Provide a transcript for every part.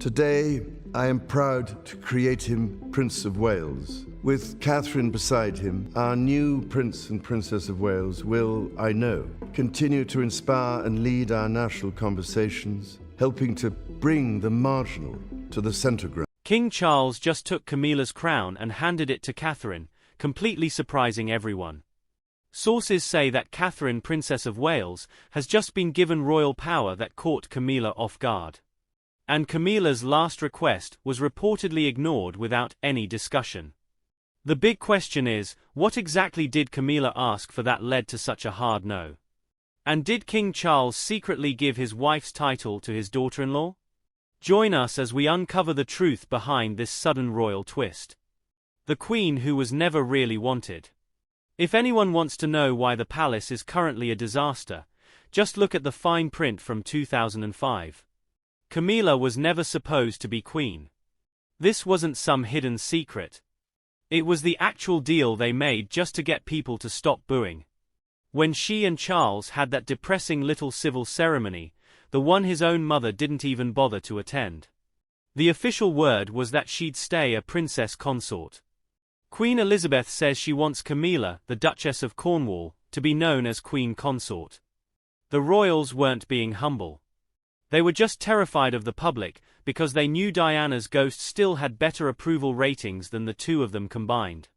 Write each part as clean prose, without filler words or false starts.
Today, I am proud to create him Prince of Wales. With Catherine beside him, our new Prince and Princess of Wales will, I know, continue to inspire and lead our national conversations, helping to bring the marginal to the centre ground. King Charles just took Camilla's crown and handed it to Catherine, completely surprising everyone. Sources say that Catherine, Princess of Wales, has just been given royal power that caught Camilla off guard. And Camilla's last request was reportedly ignored without any discussion. The big question is, what exactly did Camilla ask for that led to such a hard no? And did King Charles secretly give his wife's title to his daughter-in-law? Join us as we uncover the truth behind this sudden royal twist. The Queen who was never really wanted. If anyone wants to know why the palace is currently a disaster, just look at the fine print from 2005. Camilla was never supposed to be queen. This wasn't some hidden secret. It was the actual deal they made just to get people to stop booing. When she and Charles had that depressing little civil ceremony, the one his own mother didn't even bother to attend. The official word was that she'd stay a princess consort. Queen Elizabeth says she wants Camilla, the Duchess of Cornwall, to be known as Queen Consort. The royals weren't being humble. They were just terrified of the public, because they knew Diana's ghost still had better approval ratings than the two of them combined.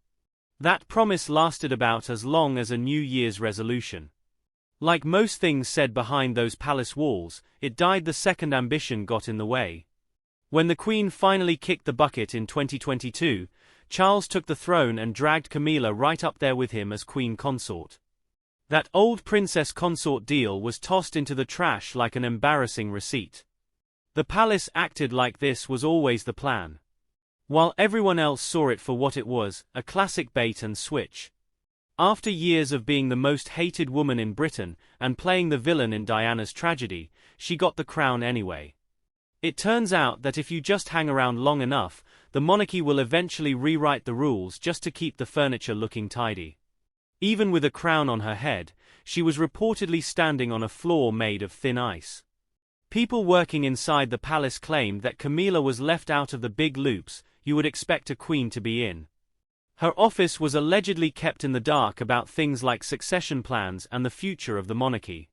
That promise lasted about as long as a New Year's resolution. Like most things said behind those palace walls, it died the second ambition got in the way. When the Queen finally kicked the bucket in 2022, Charles took the throne and dragged Camilla right up there with him as Queen Consort. That old princess consort deal was tossed into the trash like an embarrassing receipt. The palace acted like this was always the plan, while everyone else saw it for what it was, a classic bait and switch. After years of being the most hated woman in Britain and playing the villain in Diana's tragedy, she got the crown anyway. It turns out that if you just hang around long enough, the monarchy will eventually rewrite the rules just to keep the furniture looking tidy. Even with a crown on her head, she was reportedly standing on a floor made of thin ice. People working inside the palace claimed that Camilla was left out of the big loops you would expect a queen to be in. Her office was allegedly kept in the dark about things like succession plans and the future of the monarchy.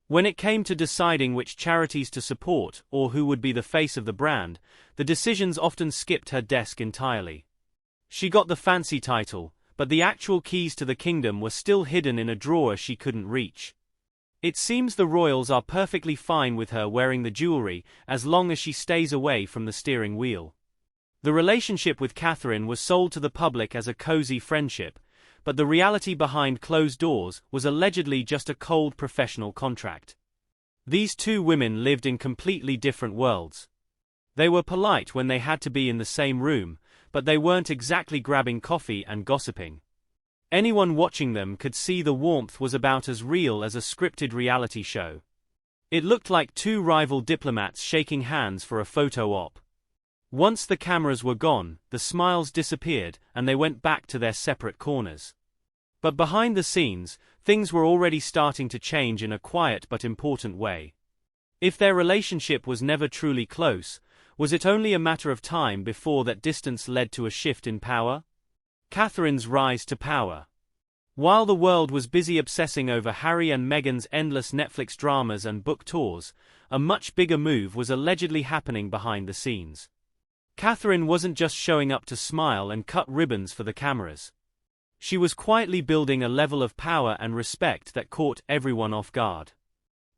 When it came to deciding which charities to support or who would be the face of the brand, the decisions often skipped her desk entirely. She got the fancy title, but the actual keys to the kingdom were still hidden in a drawer she couldn't reach. It seems the royals are perfectly fine with her wearing the jewelry as long as she stays away from the steering wheel. The relationship with Catherine was sold to the public as a cozy friendship, but the reality behind closed doors was allegedly just a cold professional contract. These two women lived in completely different worlds. They were polite when they had to be in the same room, but they weren't exactly grabbing coffee and gossiping. Anyone watching them could see the warmth was about as real as a scripted reality show. It looked like two rival diplomats shaking hands for a photo op. Once the cameras were gone, the smiles disappeared and they went back to their separate corners. But behind the scenes, things were already starting to change in a quiet but important way. If their relationship was never truly close, was it only a matter of time before that distance led to a shift in power? Catherine's rise to power. While the world was busy obsessing over Harry and Meghan's endless Netflix dramas and book tours, a much bigger move was allegedly happening behind the scenes. Catherine wasn't just showing up to smile and cut ribbons for the cameras. She was quietly building a level of power and respect that caught everyone off guard.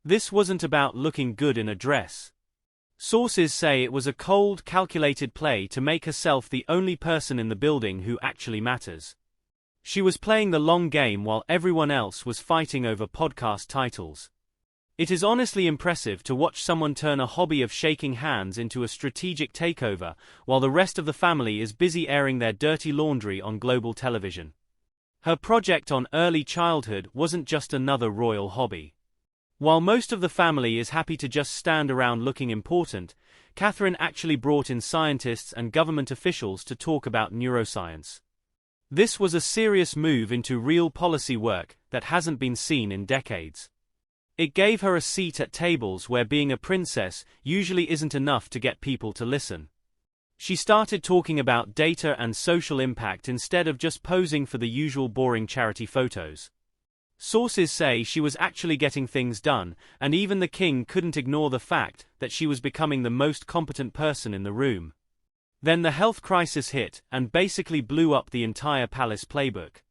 This wasn't about looking good in a dress. Sources say it was a cold, calculated play to make herself the only person in the building who actually matters. She was playing the long game while everyone else was fighting over podcast titles. It is honestly impressive to watch someone turn a hobby of shaking hands into a strategic takeover while the rest of the family is busy airing their dirty laundry on global television. Her project on early childhood wasn't just another royal hobby. While most of the family is happy to just stand around looking important, Catherine actually brought in scientists and government officials to talk about neuroscience. This was a serious move into real policy work that hasn't been seen in decades. It gave her a seat at tables where being a princess usually isn't enough to get people to listen. She started talking about data and social impact instead of just posing for the usual boring charity photos. Sources say she was actually getting things done, and even the king couldn't ignore the fact that she was becoming the most competent person in the room. Then the health crisis hit and basically blew up the entire palace playbook.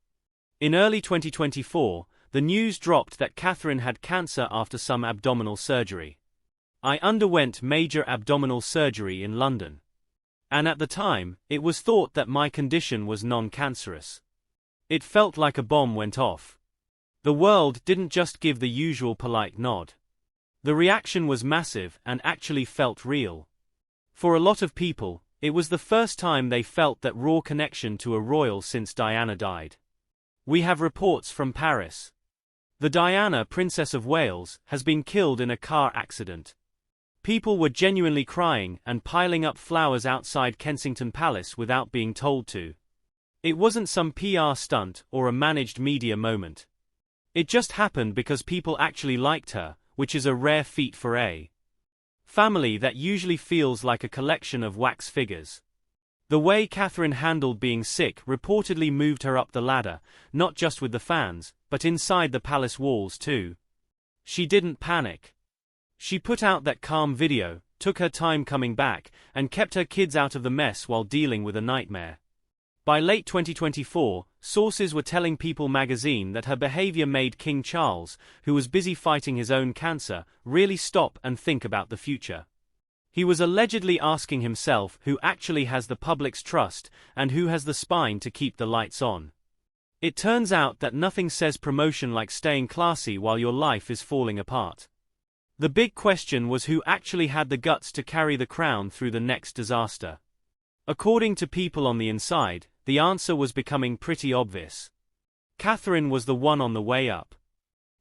In early 2024, the news dropped that Catherine had cancer after some abdominal surgery. "I underwent major abdominal surgery in London. And at the time, it was thought that my condition was non-cancerous. It felt like a bomb went off." The world didn't just give the usual polite nod. The reaction was massive and actually felt real. For a lot of people, it was the first time they felt that raw connection to a royal since Diana died. We have reports from Paris. The Diana, Princess of Wales, has been killed in a car accident. People were genuinely crying and piling up flowers outside Kensington Palace without being told to. It wasn't some PR stunt or a managed media moment. It just happened because people actually liked her, which is a rare feat for a family that usually feels like a collection of wax figures. The way Catherine handled being sick reportedly moved her up the ladder, not just with the fans, but inside the palace walls too. She didn't panic. She put out that calm video, took her time coming back, and kept her kids out of the mess while dealing with a nightmare. By late 2024, sources were telling People magazine that her behavior made King Charles, who was busy fighting his own cancer, really stop and think about the future. He was allegedly asking himself who actually has the public's trust and who has the spine to keep the lights on. It turns out that nothing says promotion like staying classy while your life is falling apart. The big question was who actually had the guts to carry the crown through the next disaster. According to people on the inside, the answer was becoming pretty obvious. Catherine was the one on the way up.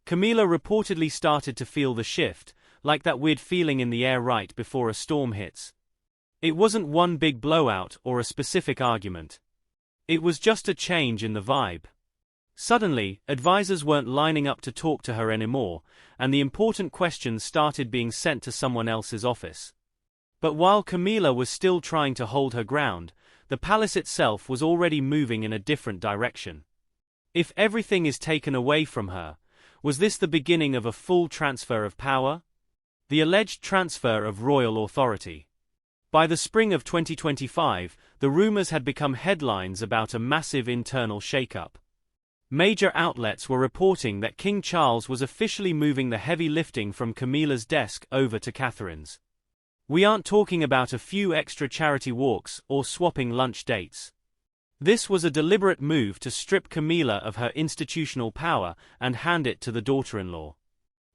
Camilla reportedly started to feel the shift, like that weird feeling in the air right before a storm hits. It wasn't one big blowout or a specific argument. It was just a change in the vibe. Suddenly, advisors weren't lining up to talk to her anymore, and the important questions started being sent to someone else's office. But while Camilla was still trying to hold her ground, the palace itself was already moving in a different direction. If everything is taken away from her, was this the beginning of a full transfer of power? The alleged transfer of royal authority. By the spring of 2025, the rumors had become headlines about a massive internal shakeup. Major outlets were reporting that King Charles was officially moving the heavy lifting from Camilla's desk over to Catherine's. We aren't talking about a few extra charity walks or swapping lunch dates. This was a deliberate move to strip Camilla of her institutional power and hand it to the daughter-in-law.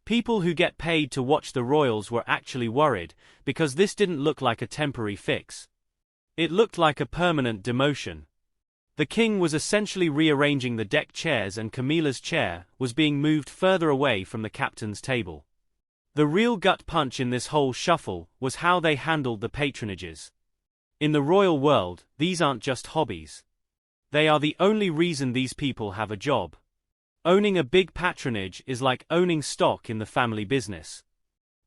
People who get paid to watch the royals were actually worried, because this didn't look like a temporary fix. It looked like a permanent demotion. The king was essentially rearranging the deck chairs and Camilla's chair was being moved further away from the captain's table. The real gut punch in this whole shuffle was how they handled the patronages. In the royal world, these aren't just hobbies. They are the only reason these people have a job. Owning a big patronage is like owning stock in the family business.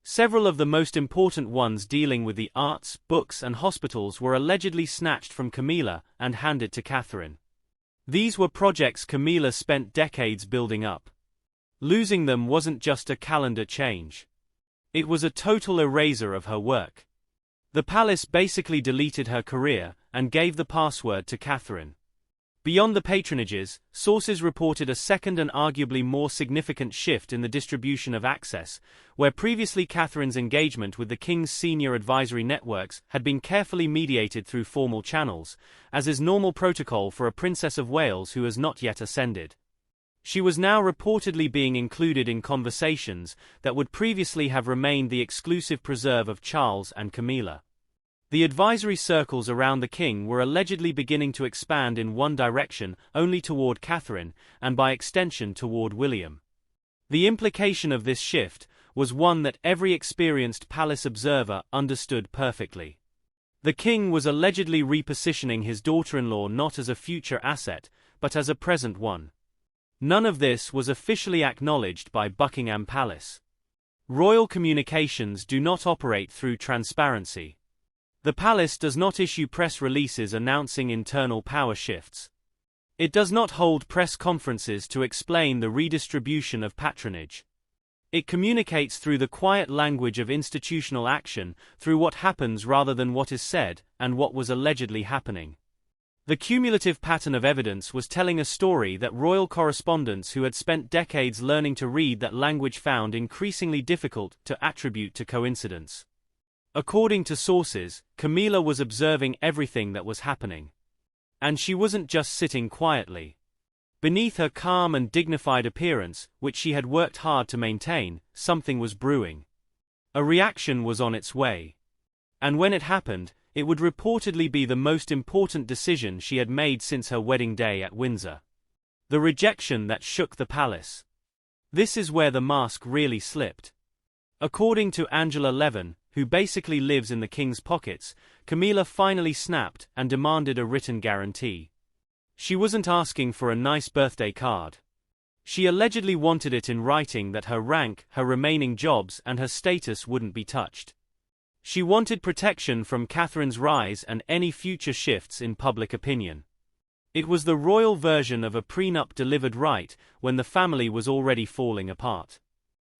Several of the most important ones dealing with the arts, books and hospitals were allegedly snatched from Camilla and handed to Catherine. These were projects Camilla spent decades building up. Losing them wasn't just a calendar change. It was a total erasure of her work. The palace basically deleted her career and gave the password to Catherine. Beyond the patronages, sources reported a second and arguably more significant shift in the distribution of access, where previously Catherine's engagement with the king's senior advisory networks had been carefully mediated through formal channels, as is normal protocol for a Princess of Wales who has not yet ascended. She was now reportedly being included in conversations that would previously have remained the exclusive preserve of Charles and Camilla. The advisory circles around the king were allegedly beginning to expand in one direction only toward Catherine, and by extension toward William. The implication of this shift was one that every experienced palace observer understood perfectly. The king was allegedly repositioning his daughter-in-law not as a future asset, but as a present one. None of this was officially acknowledged by Buckingham Palace. Royal communications do not operate through transparency. The palace does not issue press releases announcing internal power shifts. It does not hold press conferences to explain the redistribution of patronage. It communicates through the quiet language of institutional action, through what happens rather than what is said, and what was allegedly happening. The cumulative pattern of evidence was telling a story that royal correspondents who had spent decades learning to read that language found increasingly difficult to attribute to coincidence. According to sources, Camilla was observing everything that was happening. And she wasn't just sitting quietly. Beneath her calm and dignified appearance, which she had worked hard to maintain, something was brewing. A reaction was on its way. And when it happened, it would reportedly be the most important decision she had made since her wedding day at Windsor. The rejection that shook the palace. This is where the mask really slipped. According to Angela Levin, who basically lives in the king's pockets, Camilla finally snapped and demanded a written guarantee. She wasn't asking for a nice birthday card. She allegedly wanted it in writing that her rank, her remaining jobs, and her status wouldn't be touched. She wanted protection from Catherine's rise and any future shifts in public opinion. It was the royal version of a prenup delivered right when the family was already falling apart.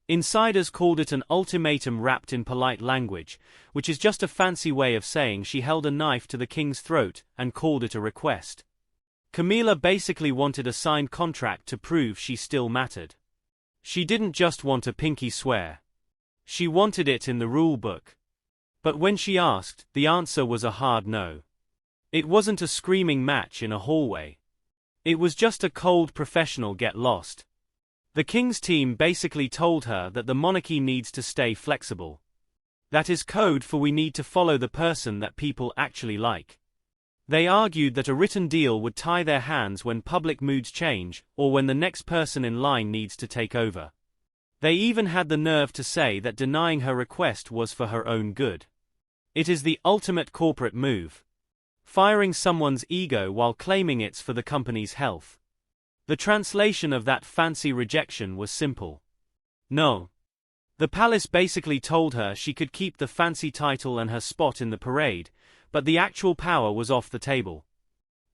Insiders called it an ultimatum wrapped in polite language, which is just a fancy way of saying she held a knife to the king's throat and called it a request. Camilla basically wanted a signed contract to prove she still mattered. She didn't just want a pinky swear. She wanted it in the rule book. But when she asked, the answer was a hard no. It wasn't a screaming match in a hallway. It was just a cold professional get lost. The king's team basically told her that the monarchy needs to stay flexible. That is code for we need to follow the person that people actually like. They argued that a written deal would tie their hands when public moods change, or when the next person in line needs to take over. They even had the nerve to say that denying her request was for her own good. It is the ultimate corporate move. Firing someone's ego while claiming it's for the company's health. The translation of that fancy rejection was simple. No. The palace basically told her she could keep the fancy title and her spot in the parade, but the actual power was off the table.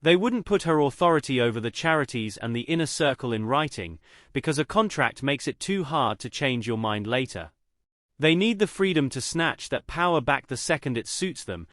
They wouldn't put her authority over the charities and the inner circle in writing, because a contract makes it too hard to change your mind later. They need the freedom to snatch that power back the second it suits them,